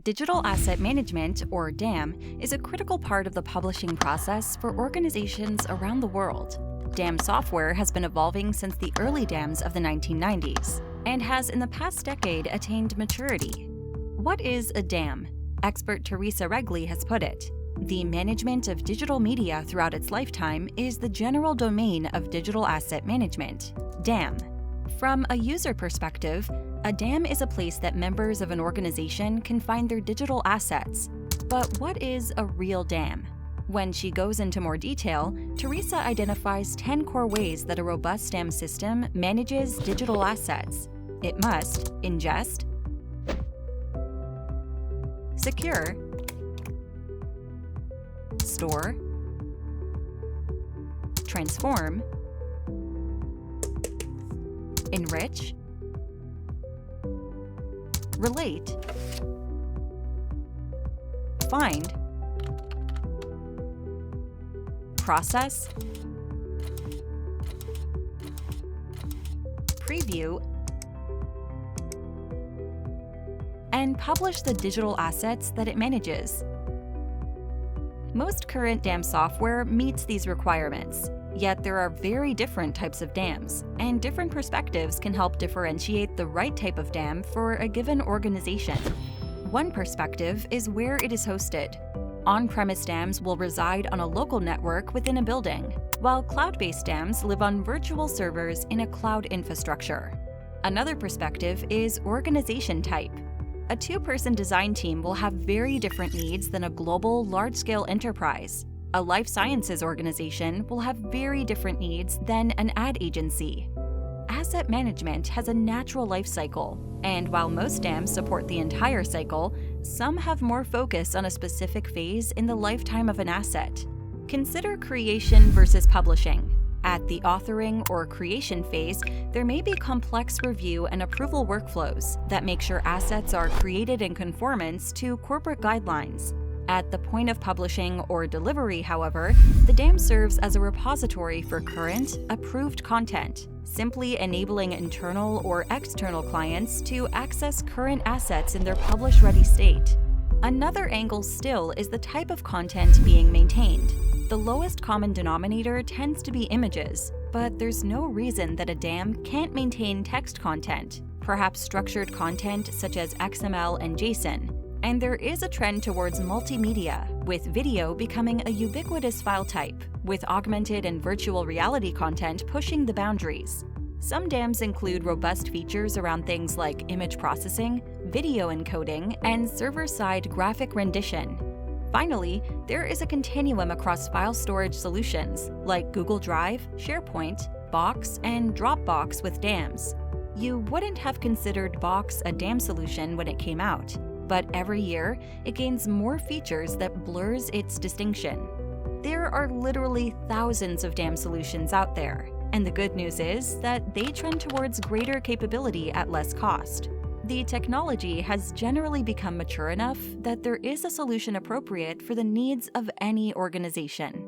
Digital asset management, or DAM, is a critical part of the publishing process for organizations around the world. DAM software has been evolving since the early DAMs of the 1990s and has in the past decade attained maturity. What is a DAM? Expert Teresa Regli has put it: the management of digital media throughout its lifetime is the general domain of digital asset management, DAM. From a user perspective, a DAM is a place that members of an organization can find their digital assets. But what is a real DAM? When she goes into more detail, Teresa identifies 10 core ways that a robust DAM system manages digital assets. It must ingest, secure, store, transform, enrich, relate, find, process, preview, and publish the digital assets that it manages. Most current DAM software meets these requirements, yet there are very different types of DAMs, and different perspectives can help differentiate the right type of DAM for a given organization. One perspective is where it is hosted. On-premise DAMs will reside on a local network within a building, while cloud-based DAMs live on virtual servers in a cloud infrastructure. Another perspective is organization type. A two-person design team will have very different needs than a global, large-scale enterprise. A life sciences organization will have very different needs than an ad agency. Asset management has a natural life cycle, and while most DAMs support the entire cycle, some have more focus on a specific phase in the lifetime of an asset. Consider creation versus publishing. At the authoring or creation phase, there may be complex review and approval workflows that make sure assets are created in conformance to corporate guidelines. At the point of publishing or delivery, however, the DAM serves as a repository for current, approved content, simply enabling internal or external clients to access current assets in their publish-ready state. Another angle still is the type of content being maintained. The lowest common denominator tends to be images, but there's no reason that a DAM can't maintain text content, perhaps structured content such as XML and JSON. And there is a trend towards multimedia, with video becoming a ubiquitous file type, with augmented and virtual reality content pushing the boundaries. Some DAMs include robust features around things like image processing, video encoding, and server-side graphic rendition. Finally, there is a continuum across file storage solutions like Google Drive, SharePoint, Box, and Dropbox with DAMs. You wouldn't have considered Box a DAM solution when it came out, but every year, it gains more features that blurs its distinction. There are literally thousands of DAM solutions out there, and the good news is that they trend towards greater capability at less cost. The technology has generally become mature enough that there is a solution appropriate for the needs of any organization.